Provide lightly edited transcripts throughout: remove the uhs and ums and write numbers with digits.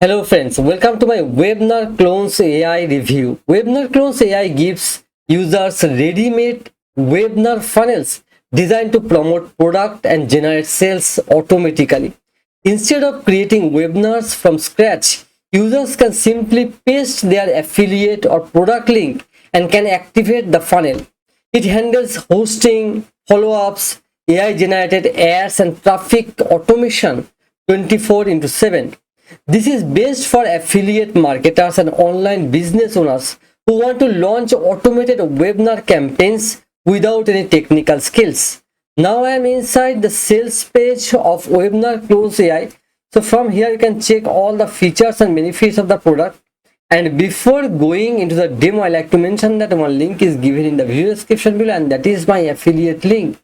Hello friends, welcome to my Webinar Clones AI review. Webinar Clones AI gives users ready-made webinar funnels designed to promote product and generate sales automatically. Instead of creating webinars from scratch, users can simply paste their affiliate or product link and can activate the funnel. It handles hosting, follow-ups, AI-generated ads and traffic automation 24/7. This is best for affiliate marketers and online business owners who want to launch automated webinar campaigns without any technical skills. Now I am inside the sales page of Webinar Close AI. So from here you can check all the features and benefits of the product. And before going into the demo, I like to mention that one link is given in the video description below, and that is my affiliate link.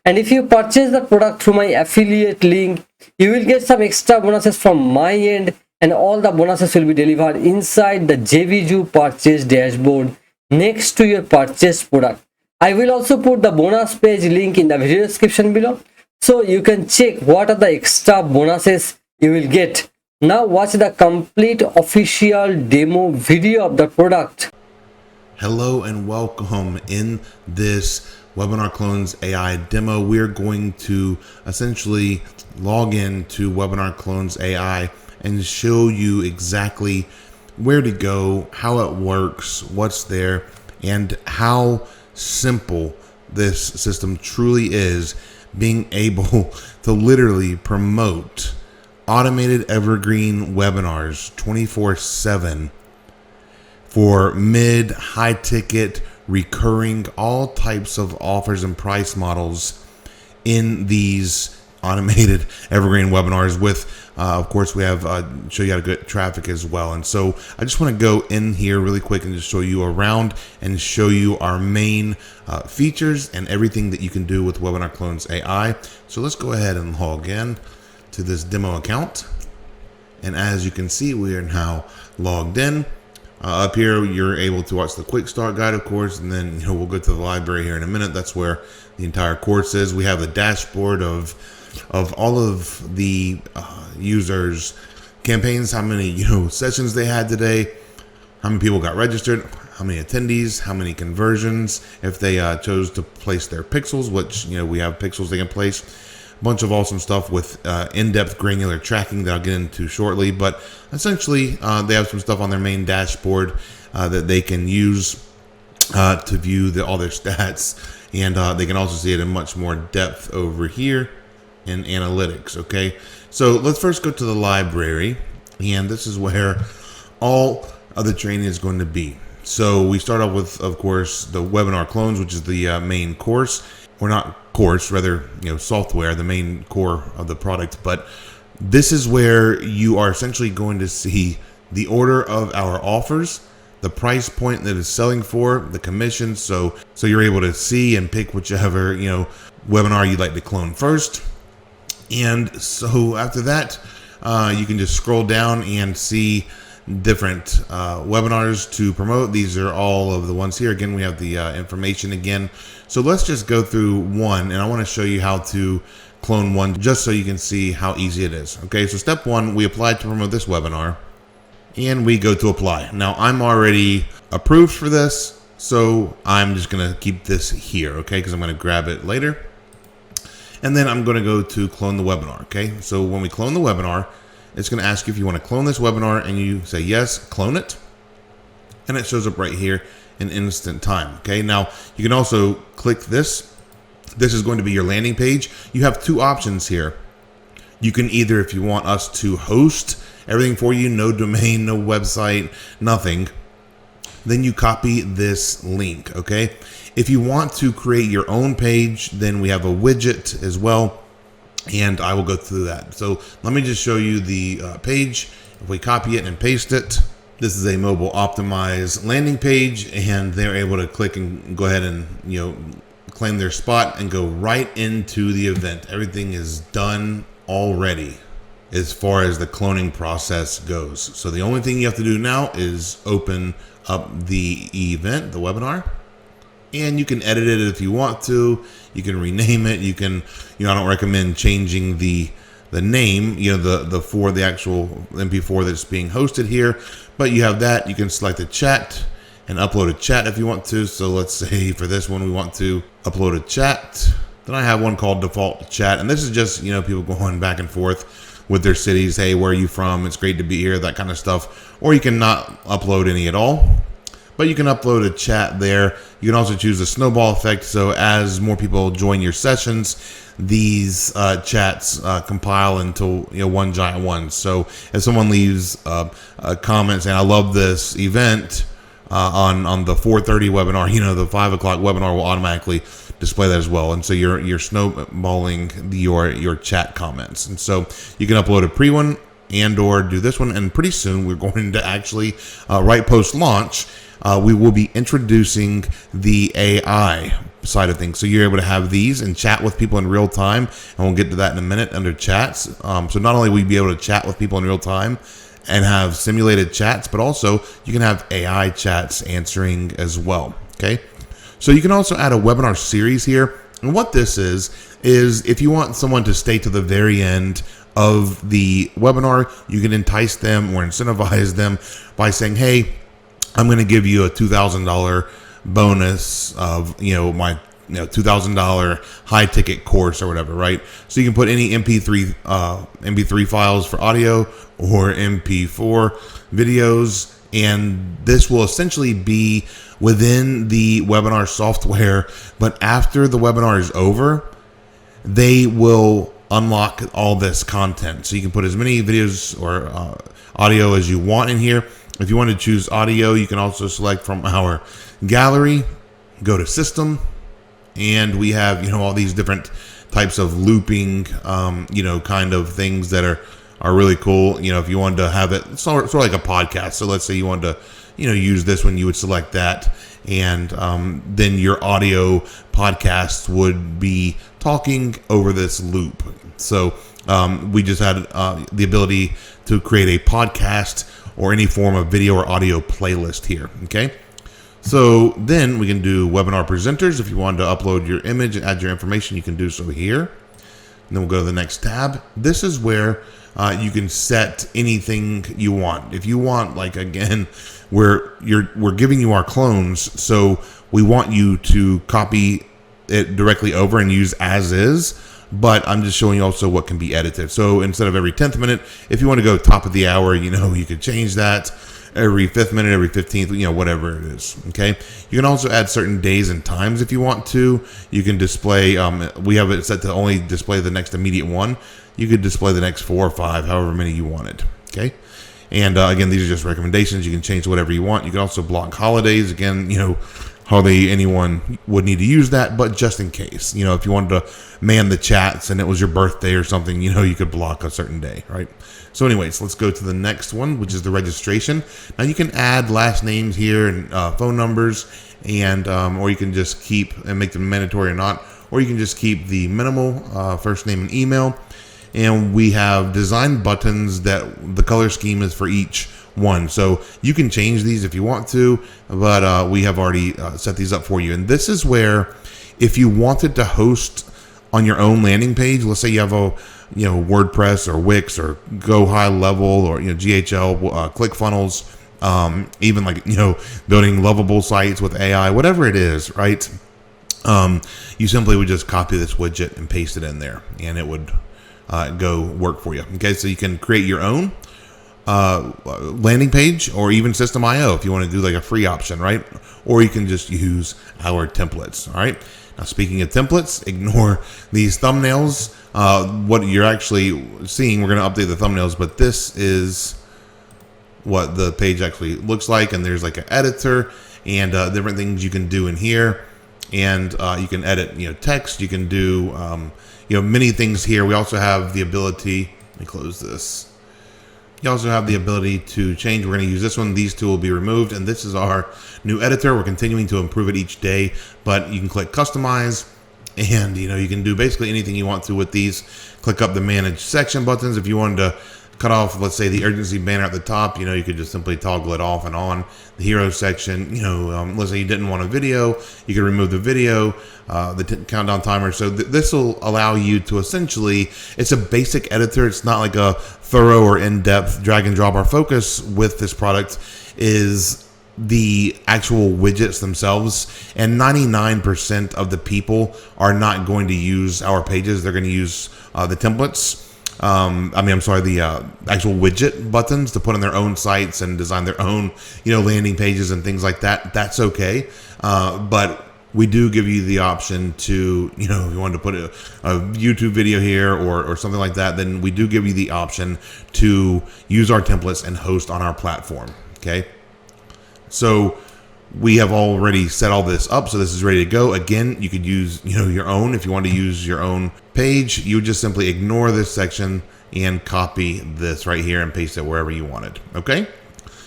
And if you purchase the product through my affiliate link, you will get some extra bonuses from my end, and all the bonuses will be delivered inside the JVZoo purchase dashboard next to your purchased product. I will also put the bonus page link in the video description below, so you can check what are the extra bonuses you will get. Now watch the complete official demo video of the product. Hello and welcome. In this Webinar Clones AI demo, we're going to essentially log in to Webinar Clones AI and show you exactly where to go, how it works, what's there, and how simple this system truly is, being able to literally promote automated evergreen webinars 24/7 for mid, high ticket, recurring, all types of offers and price models in these automated evergreen webinars with of course we have show you how to get traffic as well. And so I just want to go in here really quick and just show you around and show you our main features and everything that you can do with Webinar Clones AI. So let's go ahead and log in to this demo account, and as you can see, we are now logged in. Up here you're able to watch the quick start guide, of course, and then we'll go to the library here in a minute. That's where the entire course is. We have the dashboard of all of the users campaigns, how many sessions they had today, how many people got registered, how many attendees, how many conversions, if they chose to place their pixels, which we have pixels they can place. Bunch of awesome stuff with in-depth granular tracking that I'll get into shortly. But essentially they have some stuff on their main dashboard that they can use to view all their stats, and they can also see it in much more depth over here in analytics. Okay, so let's first go to the library, and this is where all of the training is going to be. So we start off with, of course, the webinar clones, which is the main course, or not course, rather, software, the main core of the product. But this is where you are essentially going to see the order of our offers, the price point that is selling for, the commission. So you're able to see and pick whichever, webinar you'd like to clone first. And so after that, you can just scroll down and see different webinars to promote. These are all of the ones here. Again, we have the information again. So let's just go through one, and I want to show you how to clone one just so you can see how easy it is. Okay, so step one, we apply to promote this webinar, and we go to apply. Now I'm already approved for this, so I'm just going to keep this here, okay, because I'm going to grab it later. And then I'm going to go to clone the webinar. Okay, so when we clone the webinar, it's going to ask you if you want to clone this webinar, and you say yes, clone it, and it shows up right here in instant time. Okay, now you can also click this. This is going to be your landing page. You have two options here. You can either, if you want us to host everything for you, no domain, no website, nothing, then you copy this link. Okay, if you want to create your own page, then we have a widget as well, and I will go through that. So let me just show you the page. If we copy it and paste it, this is a mobile optimized landing page, and they're able to click and go ahead and claim their spot and go right into the event. Everything is done already as far as the cloning process goes. So the only thing you have to do now is open up the event, the webinar, and you can edit it if you want to. You can rename it. You can, I don't recommend changing the the name, the actual MP4 that's being hosted here. But you have that. You can select a chat and upload a chat if you want to. So let's say for this one, we want to upload a chat. Then I have one called default chat. And this is just, people going back and forth with their cities. Hey, where are you from? It's great to be here, that kind of stuff. Or you can not upload any at all. But you can upload a chat there. You can also choose the snowball effect. So as more people join your sessions, these chats compile into one giant one. So if someone leaves a comment saying, I love this event on the 4:30 webinar, the 5 o'clock webinar will automatically display that as well. And so you're snowballing your chat comments. And so you can upload a pre one and or do this one. And pretty soon we're going to actually, right post launch, we will be introducing the AI side of things. So you're able to have these and chat with people in real time. And we'll get to that in a minute under chats. So not only will you be able to chat with people in real time and have simulated chats, but also you can have AI chats answering as well. Okay. So you can also add a webinar series here. And what this is if you want someone to stay to the very end of the webinar, you can entice them or incentivize them by saying, hey, I'm going to give you a $2,000 bonus of, my $2,000 high ticket course or whatever, right? So you can put any MP3 files for audio or MP4 videos, and this will essentially be within the webinar software. But after the webinar is over, they will unlock all this content. So you can put as many videos or audio as you want in here. If you want to choose audio, you can also select from our gallery, go to system, and we have, all these different types of looping, kind of things that are really cool. If you wanted to have it sort of like a podcast. So let's say you wanted to, use this one, you would select that. And then your audio podcast would be talking over this loop. So we just had the ability to create a podcast or any form of video or audio playlist here. Okay. So then we can do webinar presenters. If you wanted to upload your image and add your information, you can do so here. And then we'll go to the next tab. This is where you can set anything you want. If you want, like, again, we're giving you our clones, so we want you to copy it directly over and use as is. But I'm just showing you also what can be edited. So instead of every 10th minute, if you want to go top of the hour, you could change that every 5th minute, every 15th, whatever it is. Okay. You can also add certain days and times if you want to. You can display, we have it set to only display the next immediate one. You could display the next 4 or 5, however many you wanted. Okay. And again, these are just recommendations. You can change whatever you want. You can also block holidays. Again, hardly anyone would need to use that, but just in case, if you wanted to man the chats and it was your birthday or something, you could block a certain day, right? So anyways, let's go to the next one, which is the registration. Now you can add last names here and phone numbers, and or you can just keep and make them mandatory or not, or you can just keep the minimal first name and email. And we have design buttons that the color scheme is for each one. So you can change these if you want to, but we have already set these up for you. And this is where, if you wanted to host on your own landing page, let's say you have a WordPress or Wix or Go High Level or GHL, ClickFunnels, even like building lovable sites with AI, whatever it is, right? You simply would just copy this widget and paste it in there, and it would go work for you. Okay, so you can create your own landing page or even System.io if you want to do like a free option, right? Or you can just use our templates. All right. Now, speaking of templates, ignore these thumbnails. What you're actually seeing, we're going to update the thumbnails, but this is what the page actually looks like. And there's like an editor and different things you can do in here. And you can edit, text. You can do, many things here. We also have the ability, let me close this. You also have the ability to change. We're going to use this one. These two will be removed. And this is our new editor. We're continuing to improve it each day, but you can click customize and, you can do basically anything you want to with these. Click up the manage section buttons. If you wanted to cut off, let's say, the urgency banner at the top, you could just simply toggle it off and on. The hero section, let's say you didn't want a video, you could remove the video, the countdown timer. So this will allow you to essentially, it's a basic editor. It's not like a thorough or in-depth drag and drop. Our focus with this product is the actual widgets themselves, and 99% of the people are not going to use our pages. They're going to use the templates. The actual widget buttons to put on their own sites and design their own, landing pages and things like that. That's okay. But we do give you the option to, if you wanted to put a YouTube video here or something like that, then we do give you the option to use our templates and host on our platform. Okay. So we have already set all this up, so this is ready to go. Again, you could use, your own. If you want to use your own page, you would just simply ignore this section and copy this right here and paste it wherever you wanted. Okay.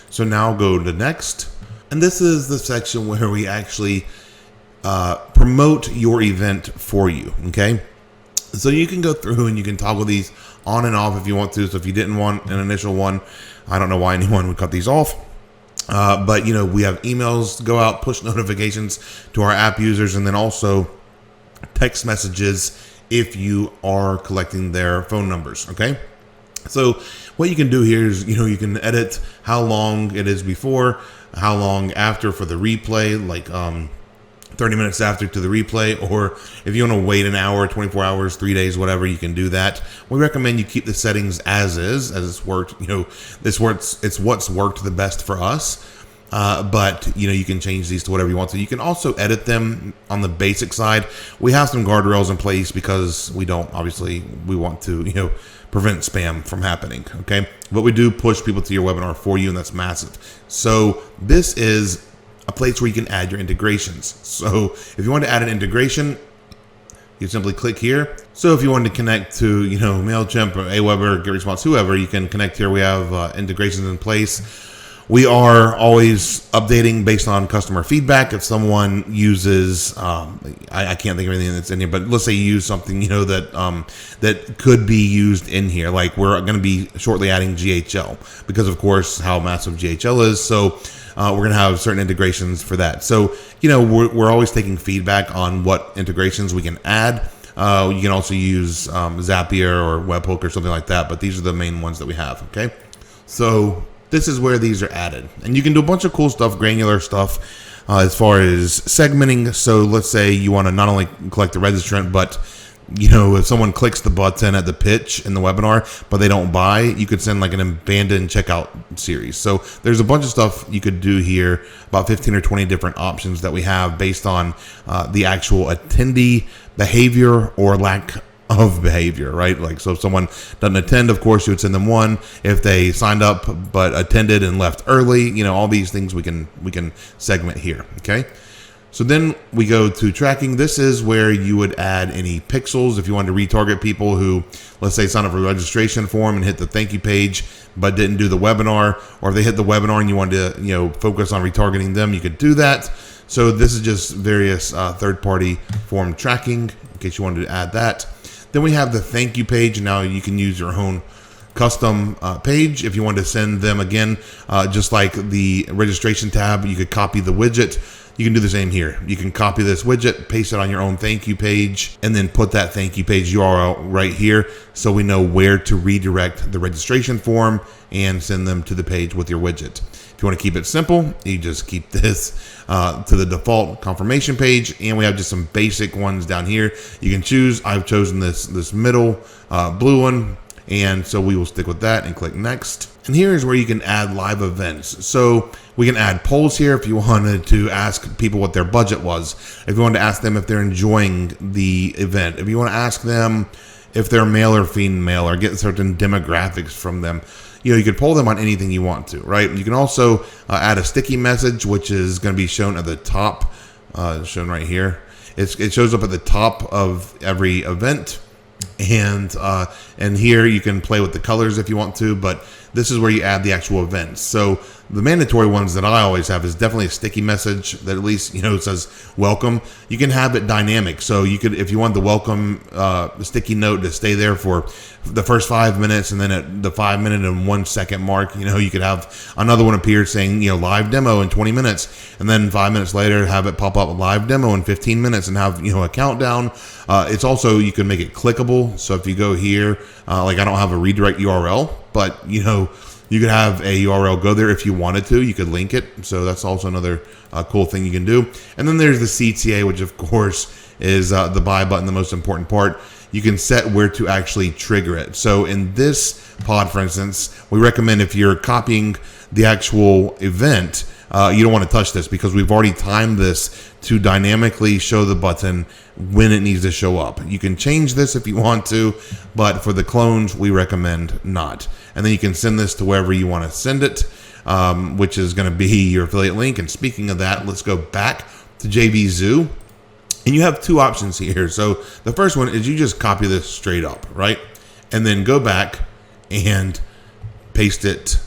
So now go to next. And this is the section where we actually promote your event for you. Okay. So you can go through and you can toggle these on and off if you want to. So if you didn't want an initial one, I don't know why anyone would cut these off. But we have emails go out, push notifications to our app users, and then also text messages if you are collecting their phone numbers. Okay. So what you can do here is, you can edit how long it is before, how long after for the replay, like 30 minutes after to the replay, or if you want to wait an hour, 24 hours, 3 days, whatever, you can do that. We recommend you keep the settings as is, as it's worked. It's what's worked the best for us. But you can change these to whatever you want to. You can also edit them on the basic side. We have some guardrails in place because we want to, prevent spam from happening. Okay. But we do push people to your webinar for you, and that's massive. So this is a place where you can add your integrations. So if you want to add an integration, you simply click here. So if you want to connect to, MailChimp or Aweber, GetResponse, whoever, you can connect here. We have integrations in place. We are always updating based on customer feedback. If someone uses, I can't think of anything that's in here, but let's say you use something, that could be used in here. Like we're going to be shortly adding GHL because, of course, how massive GHL is. So we're going to have certain integrations for that. So, we're always taking feedback on what integrations we can add. You can also use Zapier or Webhook or something like that, but these are the main ones that we have. Okay. So this is where these are added, and you can do a bunch of cool stuff, granular stuff, as far as segmenting. So let's say you want to not only collect the registrant, but if someone clicks the button at the pitch in the webinar, but they don't buy, you could send like an abandoned checkout series. So there's a bunch of stuff you could do here, about 15 or 20 different options that we have based on the actual attendee behavior or lack of behavior, right? Like, so if someone doesn't attend, of course, you would send them one. If they signed up but attended and left early, all these things we can segment here. Okay. So then we go to tracking. This is where you would add any pixels if you wanted to retarget people who, let's say, sign up for a registration form and hit the thank you page, but didn't do the webinar, or if they hit the webinar and you wanted to, focus on retargeting them, you could do that. So this is just various third-party form tracking in case you wanted to add that. Then we have the thank you page. Now you can use your own custom page if you want to send them again, just like the registration tab. You could copy the widget. You can do the same here. You can copy this widget, paste it on your own thank you page, and then put that thank you page URL right here so we know where to redirect the registration form and send them to the page with your widget. If you want to keep it simple, you just keep this to the default confirmation page, and we have just some basic ones down here. You can choose. I've chosen this middle blue one, and so we will stick with that and click next. And here's where you can add live events. So we can add polls here if you wanted to ask people what their budget was. If you wanted to ask them if they're enjoying the event. If you want to ask them if they're male or female or get certain demographics from them. You could poll them on anything you want to, right? You can also add a sticky message, which is going to be shown at the top, shown right here. It shows up at the top of every event. And here you can play with the colors if you want to, but this is where you add the actual events. So the mandatory ones that I always have is definitely a sticky message that at least, says welcome. You can have it dynamic. So you could, if you want the welcome sticky note to stay there for the first 5 minutes, and then at the 5 minute and 1 second mark, you could have another one appear saying, live demo in 20 minutes. And then 5 minutes later, have it pop up live demo in 15 minutes and have, a countdown. It's also, you can make it clickable. So if you go here, like I don't have a redirect URL, but you could have a URL go there if you wanted to. You could link it. So that's also another cool thing you can do. And then there's the CTA, which of course is the buy button, the most important part. You can set where to actually trigger it. So in this pod, for instance, we recommend if you're copying the actual event, you don't want to touch this because we've already timed this to dynamically show the button when it needs to show up. You can change this if you want to, but for the clones, we recommend not. And then you can send this to wherever you want to send it, which is going to be your affiliate link. And speaking of that, let's go back to JVZoo. And you have two options here. So the first one is you just copy this straight up, right? And then go back and paste it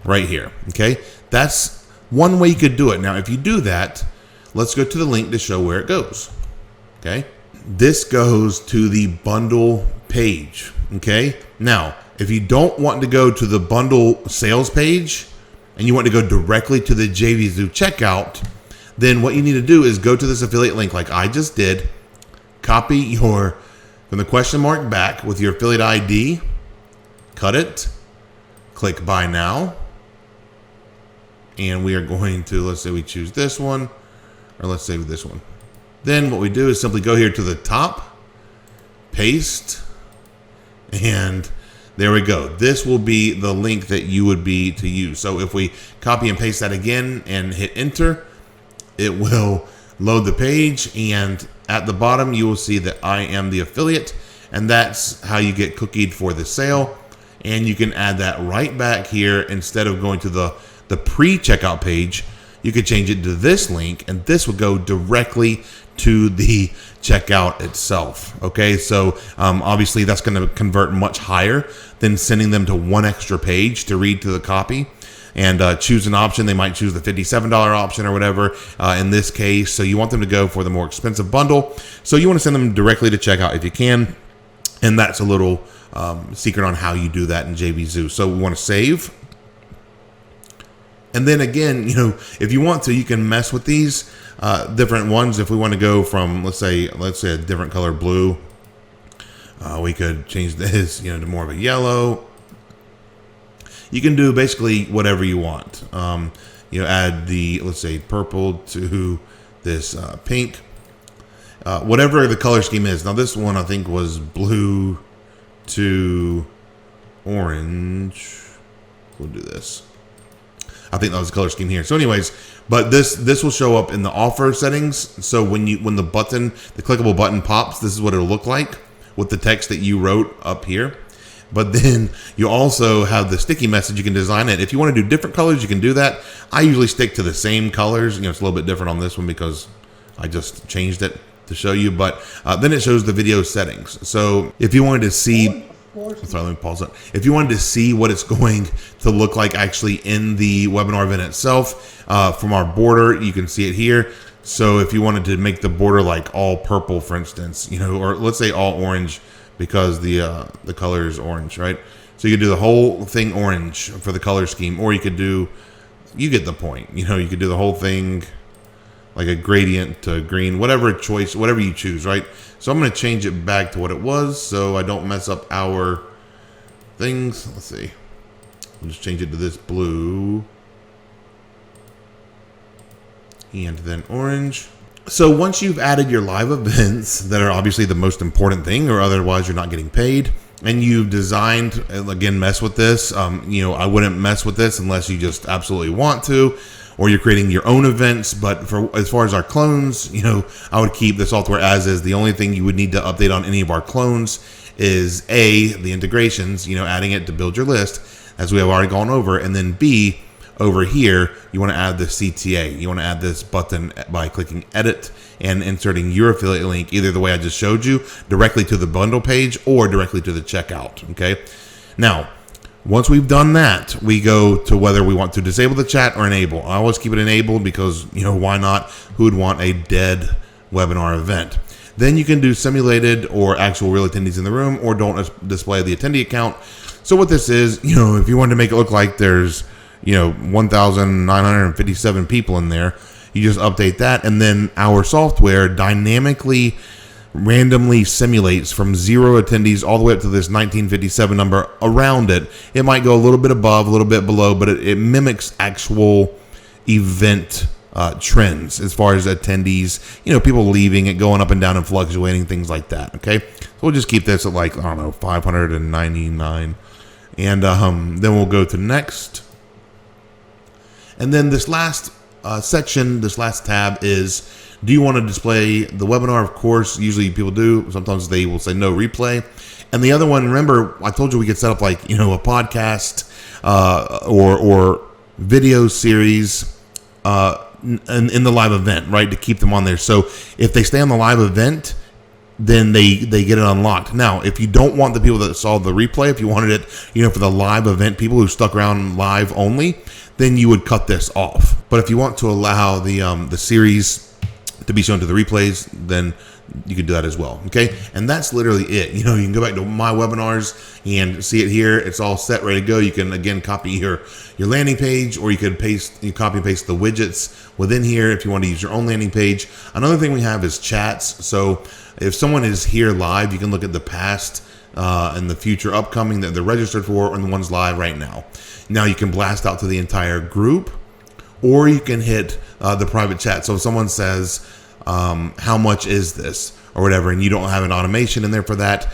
right here, okay? That's one way you could do it. Now, if you do that, let's go to the link to show where it goes, okay? This goes to the bundle page, okay? Now, if you don't want to go to the bundle sales page and you want to go directly to the JVZoo checkout, then what you need to do is go to this affiliate link like I just did, copy from the question mark back with your affiliate ID, cut it, click buy now, and we are going to, let's say we choose this one, or let's say this one. Then what we do is simply go here to the top, paste, and there we go. This will be the link that you would be to use. So if we copy and paste that again and hit enter, it will load the page, and at the bottom you will see that I am the affiliate, and that's how you get cookied for the sale. And you can add that right back here. Instead of going to the pre-checkout page, you could change it to this link, and this will go directly to the checkout itself. Okay, so obviously that's going to convert much higher than sending them to one extra page to read to the copy and choose an option. They might choose the $57 option or whatever in this case. So you want them to go for the more expensive bundle. So you want to send them directly to checkout if you can. And that's a little secret on how you do that in JVZoo. So we want to save. And then again, if you want to, you can mess with these different ones. If we want to go from, let's say a different color blue, we could change this, to more of a yellow. You can do basically whatever you want. Add the, let's say, purple to this pink, whatever the color scheme is. Now this one I think was blue to orange. We'll do this. I think that was the color scheme here. So anyways, but this will show up in the offer settings. So when the clickable button pops, this is what it'll look like with the text that you wrote up here. But then you also have the sticky message. You can design it. If you want to do different colors, you can do that. I usually stick to the same colors. It's a little bit different on this one because I just changed it to show you. But then it shows the video settings. So if you wanted to see, sorry, let me pause it. If you wanted to see what it's going to look like actually in the webinar event itself, from our border, you can see it here. So if you wanted to make the border like all purple, for instance, or let's say all orange, because the color is orange, right? So you could do the whole thing orange for the color scheme, or you could do, you get the point. You could do the whole thing like a gradient to green, whatever you choose, right? So I'm going to change it back to what it was so I don't mess up our things. Let's see. We'll just change it to this blue and then orange. So once you've added your live events that are obviously the most important thing, or otherwise you're not getting paid, and you've designed, again, mess with this. I wouldn't mess with this unless you just absolutely want to, or you're creating your own events. But as far as our clones, I would keep the software as is. The only thing you would need to update on any of our clones is A, the integrations, adding it to build your list, as we have already gone over, and then B, over here, you want to add the CTA. You want to add this button by clicking edit and inserting your affiliate link, either the way I just showed you, directly to the bundle page or directly to the checkout. Okay. Now, once we've done that, we go to whether we want to disable the chat or enable. I always keep it enabled because, why not? Who would want a dead webinar event? Then you can do simulated or actual real attendees in the room, or don't display the attendee account. So what this is, if you wanted to make it look like there's 1,957 people in there, you just update that, and then our software dynamically randomly simulates from 0 attendees all the way up to this 1957 number around it. It might go a little bit above, a little bit below, but it mimics actual event trends as far as attendees, people leaving it, going up and down and fluctuating, things like that. Okay. So we'll just keep this at 599. And then we'll go to next. And then this last section, this last tab is, do you want to display the webinar? Of course, usually people do. Sometimes they will say no replay. And the other one, remember, I told you we could set up a podcast or video series in the live event, right, to keep them on there. So if they stay on the live event, then they get it unlocked. Now, if you don't want the people that saw the replay, if you wanted it, for the live event people who stuck around live only, then you would cut this off. But if you want to allow the series to be shown to the replays, then you can do that as well. Okay. And that's literally it. You can go back to my webinars and see it here. It's all set, ready to go. You can again copy your landing page, or you could copy and paste the widgets within here if you want to use your own landing page. Another thing we have is chats. So if someone is here live, you can look at the past and the future upcoming that they're registered for, and the ones live right now. Now you can blast out to the entire group, or you can hit the private chat. So if someone says, how much is this, or whatever, and you don't have an automation in there for that,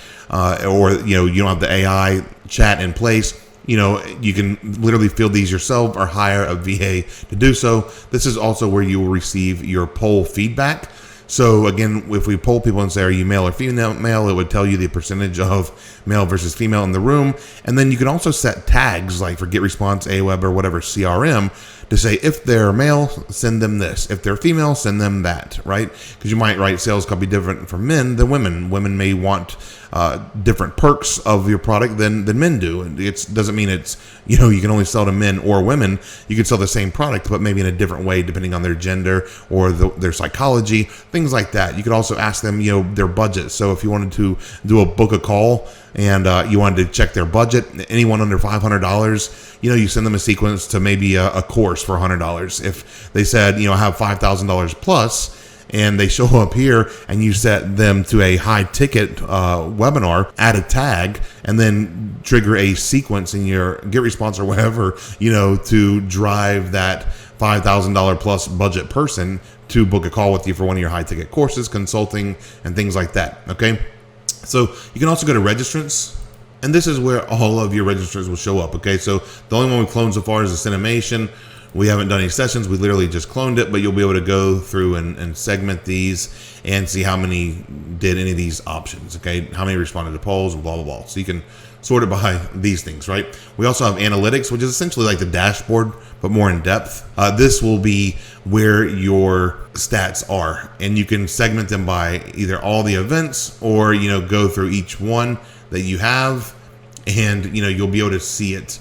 or you don't have the AI chat in place, you can literally fill these yourself or hire a VA to do so. This is also where you will receive your poll feedback. So again, if we poll people and say, are you male or female, it would tell you the percentage of male versus female in the room. And then you can also set tags like for GetResponse, Aweber, or whatever CRM to say, if they're male, send them this. If they're female, send them that, right? Because you might write sales copy different for men than women. Women may want different perks of your product than men do. And it doesn't mean it's, you can only sell to men or women. You can sell the same product, but maybe in a different way, depending on their gender or their psychology, things like that. You could also ask them, their budget. So if you wanted to do a book a call and you wanted to check their budget, anyone under $500, you send them a sequence to maybe a course for $100. If they said, I have $5,000 plus, and they show up here and you set them to a high ticket webinar, add a tag, and then trigger a sequence in your GetResponse or whatever, to drive that $5,000 plus budget person to book a call with you for one of your high ticket courses, consulting, and things like that. Okay. So you can also go to registrants, and this is where all of your registrants will show up. Okay. So the only one we've cloned so far is the Cinemation. We haven't done any sessions. We literally just cloned it, but you'll be able to go through and segment these and see how many did any of these options. Okay. How many responded to polls and blah, blah, blah. So you can sort it by these things, right? We also have analytics, which is essentially like the dashboard, but more in depth. This will be where your stats are, and you can segment them by either all the events or, go through each one that you have, and, you'll be able to see it,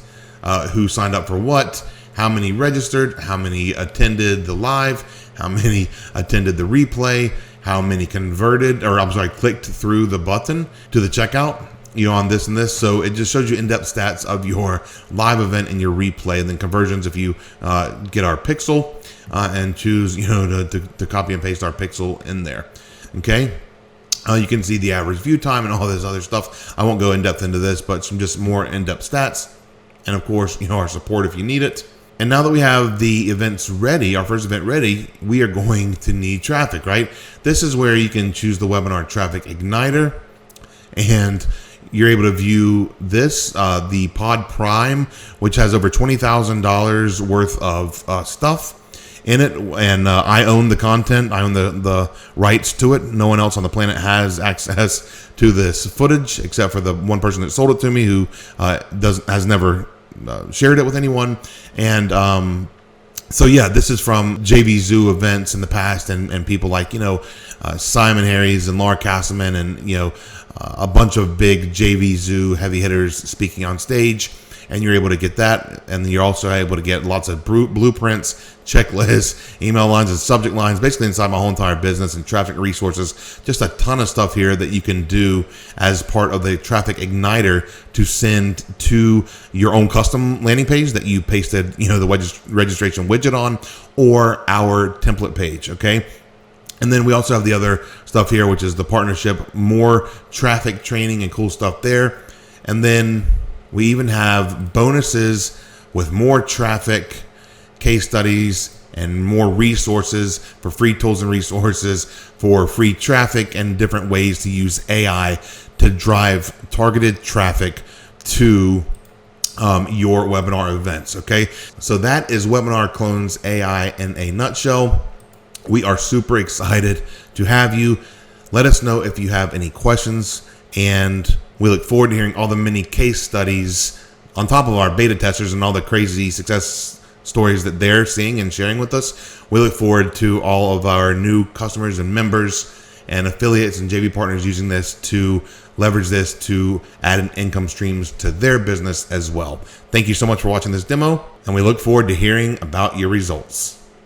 who signed up for what, how many registered, how many attended the live, how many attended the replay, how many clicked through the button to the checkout, on this and this. So it just shows you in-depth stats of your live event and your replay, and then conversions if you get our pixel and choose, to copy and paste our pixel in there. Okay. You can see the average view time and all this other stuff. I won't go in depth into this, but some just more in-depth stats. And of course, our support if you need it. And now that we have the events ready, our first event ready, we are going to need traffic, right? This is where you can choose the webinar traffic igniter, and you're able to view this, the Pod Prime, which has over $20,000 worth of stuff in it. And I own the content. I own the rights to it. No one else on the planet has access to this footage except for the one person that sold it to me, who has never shared it with anyone. And so yeah, this is from JVZoo events in the past, and people like, Simon Harries and Laura Castleman, and a bunch of big JVZoo heavy hitters speaking on stage. And you're able to get that, and you're also able to get lots of blueprints, checklists, email lines, and subject lines, basically inside my whole entire business, and traffic resources. Just a ton of stuff here that you can do as part of the traffic igniter to send to your own custom landing page that you pasted, the registration widget on, or our template page. Okay. And then we also have the other stuff here, which is the partnership, more traffic training and cool stuff there. And then we even have bonuses with more traffic, case studies, and more resources for free tools and resources for free traffic, and different ways to use AI to drive targeted traffic to your webinar events. Okay, so that is WebinarClonesAI in a nutshell. We are super excited to have you. Let us know if you have any questions, and we look forward to hearing all the many case studies on top of our beta testers and all the crazy success stories that they're seeing and sharing with us. We look forward to all of our new customers and members and affiliates and JV partners using this to leverage this to add income streams to their business as well. Thank you so much for watching this demo, and we look forward to hearing about your results.